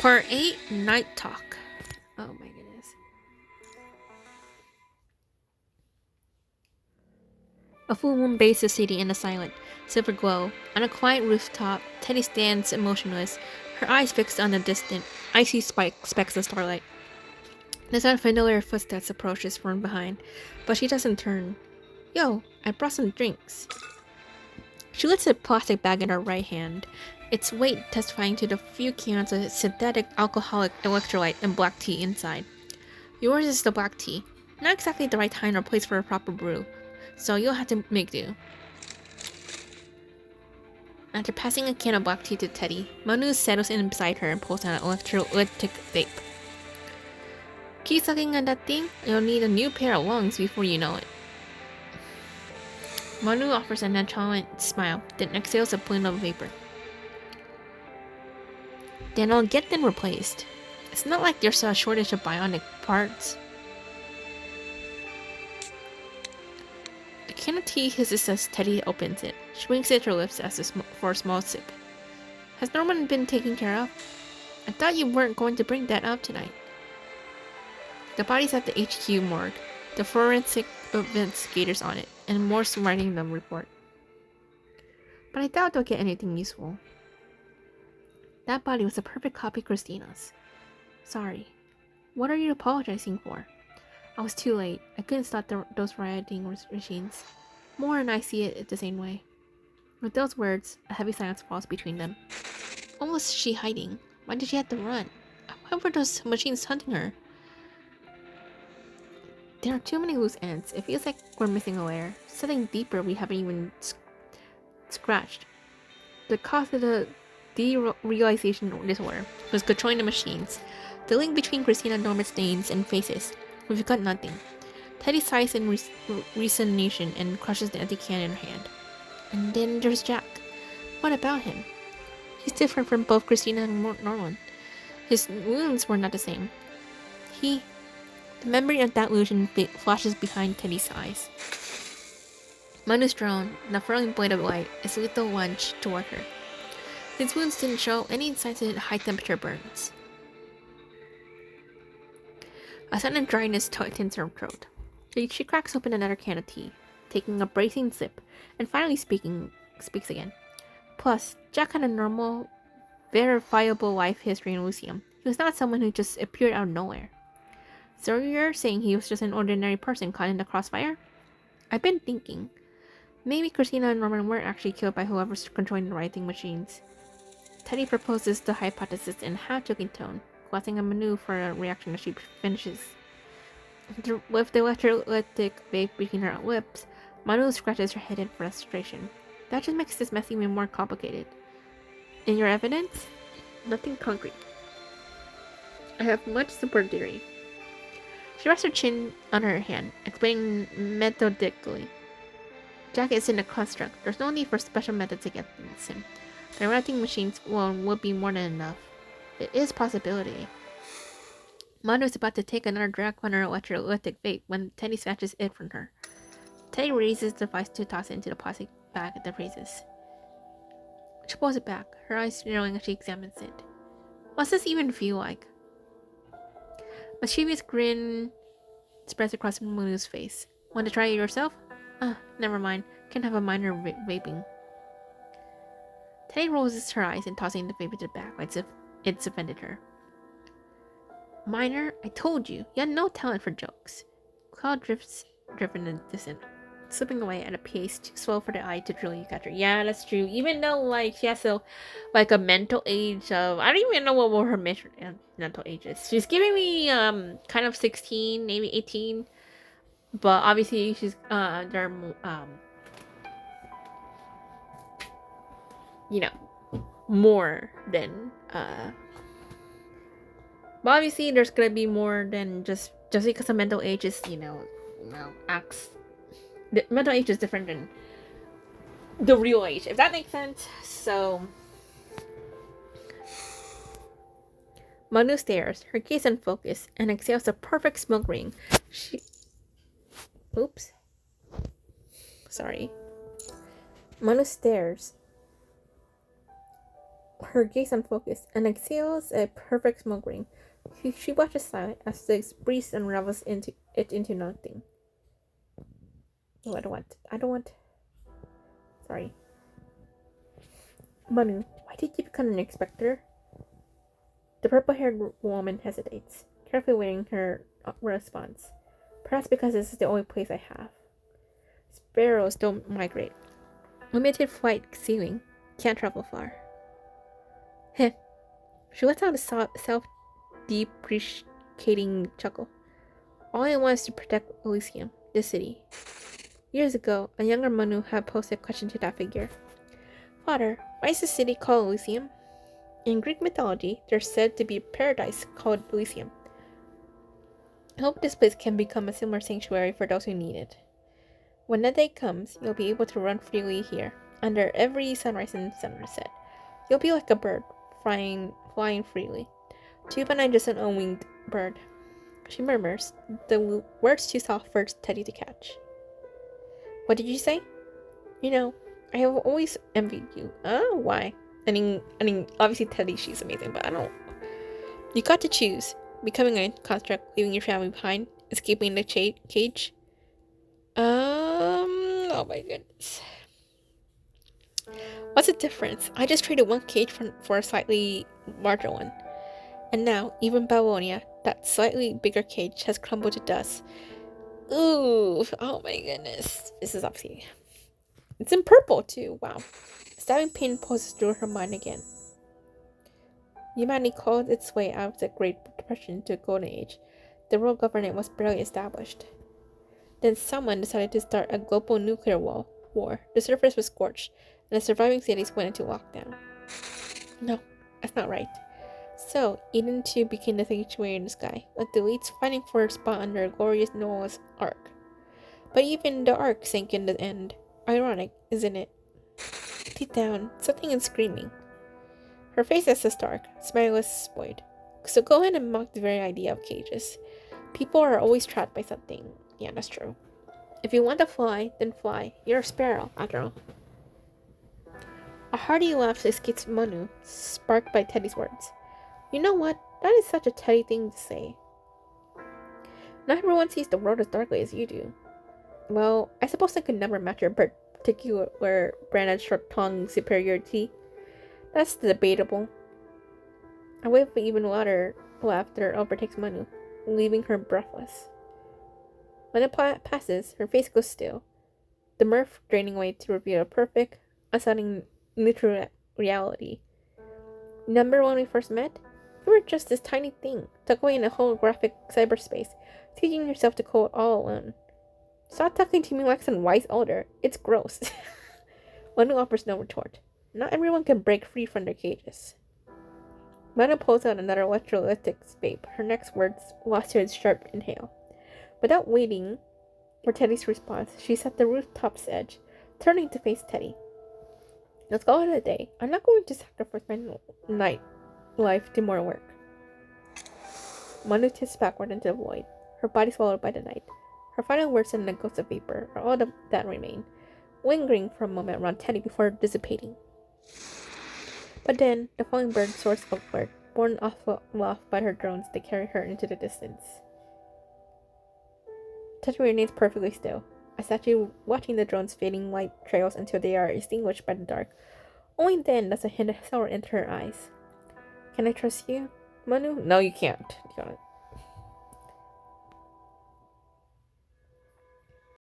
Part 8 Night Talk. Oh my goodness. A full moon bathes the city in a silent, silver glow. On a quiet rooftop, Teddy stands emotionless, her eyes fixed on the distant, icy specks of starlight. The sound of familiar footsteps approaches from behind, but she doesn't turn. Yo, I brought some drinks. She lifts a plastic bag in her right hand, its weight testifying to the few cans of synthetic alcoholic electrolyte and black tea inside. Yours is the black tea. Not exactly the right time or place for a proper brew, so you'll have to make do. After passing a can of black tea to Teddy, Manu settles in beside her and pulls out an electrolytic vape. Keep sucking on that thing, you'll need a new pair of lungs before you know it. Manu offers a nonchalant smile, then exhales a plume of vapor. Then I'll get them replaced. It's not like there's a shortage of bionic parts. The can of tea hisses as Teddy opens it. She winks at her lips for a small sip. Has Norman been taken care of? I thought you weren't going to bring that up tonight. The body's at the HQ morgue. The forensic investigators on it, and Morse writing the report. But I doubt they'll get anything useful. That body was a perfect copy of Christina's. Sorry. What are you apologizing for? I was too late. I couldn't stop those rioting machines. Moore and I see it the same way. With those words, a heavy silence falls between them. What was she hiding? Why did she have to run? Why were those machines hunting her? There are too many loose ends. It feels like we're missing a layer. Something deeper we haven't even scratched. The cause of the derealization disorder was controlling the machines. The link between Christina and Norman's names and faces. We've got nothing. Teddy sighs in resignation and crushes the empty can in her hand. And then there's Jack. What about him? He's different from both Christina and Norman. His wounds were not the same. The memory of that illusion flashes behind Teddy's eyes. Manu's drone, the furling blade of light, is lethal lunge toward her. His wounds didn't show any signs of high-temperature burns. A sudden dryness tightens her throat. She cracks open another can of tea, taking a bracing sip, and finally speaks again. Plus, Jack had a normal, verifiable life history in Elysium. He was not someone who just appeared out of nowhere. So you're saying he was just an ordinary person caught in the crossfire? I've been thinking. Maybe Christina and Norman weren't actually killed by whoever's controlling the writing machines. Teddy proposes the hypothesis in a half-joking tone, glancing at Manu for a reaction as she finishes. With the electrolytic vape between her lips, Manu scratches her head in frustration. That just makes this mess even more complicated. In your evidence? Nothing concrete. I have much support theory. She rests her chin on her hand, explaining methodically. Jack isn't a construct. There's no need for special methods against him. The writing machines alone would be more than enough. It is a possibility. Manu is about to take another drag on her electrolytic vape when Teddy snatches it from her. Teddy raises the device to toss it into the plastic bag that freezes. She pulls it back, her eyes narrowing as she examines it. What's this even feel like? A mischievous grin spreads across Manu's face. Want to try it yourself? Never mind. Can have a minor vaping. Teddy rolls her eyes and tossing the vape into the bag like it's offended her. Minor? I told you. You had no talent for jokes. Cloud driven in the distance, slipping away at a pace too slow for the eye to truly catch her. Yeah, that's true. Even though, like, she has a mental age of... I don't even know what her mental age is. She's giving me, kind of 16, maybe 18. But obviously, she's, they're, more than, but obviously, there's gonna be more than just because the mental age is, acts. The mental age is different than the real age, if that makes sense. So, Manu stares, her gaze unfocused, and exhales a perfect smoke ring. Oops. Sorry. Manu stares. her gaze unfocused, and exhales a perfect smoke ring. She watches silent as the breeze unravels into nothing. Oh, I don't want. Sorry. Manu, why did you become an inspector? The purple-haired woman hesitates, carefully waiting her response. Perhaps because this is the only place I have. Sparrows don't migrate. Limited flight ceiling. Can't travel far. Heh. She lets out a self-depreciating chuckle. All I want is to protect Elysium, the city. Years ago, a younger Manu had posed a question to that figure. Father, why is the city called Elysium? In Greek mythology, there's said to be a paradise called Elysium. I hope this place can become a similar sanctuary for those who need it. When that day comes, you'll be able to run freely here, under every sunrise and sunset. You'll be like a bird, flying freely. Too bad I'm just an unwinged bird. She murmurs, the words too soft for Teddy to catch. What did you say? You know, I have always envied you. Oh, why? I mean, obviously Teddy, she's amazing, but I don't. You got to choose: becoming a construct, leaving your family behind, escaping the cage. Oh my goodness. What's the difference? I just traded one cage for a slightly larger one. And now, even Babylonia, that slightly bigger cage, has crumbled to dust. Ooh, oh my goodness. This is obviously... It's in purple, too. Wow. Stabbing pain pulses through her mind again. Humanity called its way out of the Great Depression to a golden age. The world government was barely established. Then someone decided to start a global nuclear war. The surface was scorched, and the surviving cities went into lockdown. No, that's not right. So, Eden 2 became the sanctuary in the sky, like the elites fighting for a spot under glorious Noah's Ark. But even the Ark sank in the end. Ironic, isn't it? Deep down, something is screaming. Her face is stark, smileless, spoiled. So go ahead and mock the very idea of cages. People are always trapped by something. Yeah, that's true. If you want to fly, then fly. You're a sparrow, after all. A hearty laugh escapes Manu, sparked by Teddy's words. You know what? That is such a Teddy thing to say. Not everyone sees the world as darkly as you do. Well, I suppose I could never match your particular brand of short-tongue superiority. That's debatable. A wave of even louder laughter overtakes Manu, leaving her breathless. When it passes, her face goes still, the mirth draining away to reveal a perfect, unsettling neutral reality. Remember when we first met? You were just this tiny thing, tucked away in a holographic cyberspace, teaching yourself to code all alone. Stop talking to me like some wise elder. It's gross. Manu offers no retort. Not everyone can break free from their cages. Manu pulls out another electrolytic vape. Her next words lost her sharp inhale. Without waiting for Teddy's response, she sat at the rooftop's edge, turning to face Teddy. Let's call it a day. I'm not going to sacrifice my night life to more work. Manu tips backward into the void, her body swallowed by the night. Her final words and a ghost of vapor are all that remain, lingering for a moment around Teddy before dissipating. But then, the falling bird soars upward, borne aloft by her drones that carry her into the distance. Teddy remains perfectly still, a statue watching the drone's fading light trails until they are extinguished by the dark. Only then does a hint of sorrow enter her eyes. Can I trust you, Manu? No, you can't.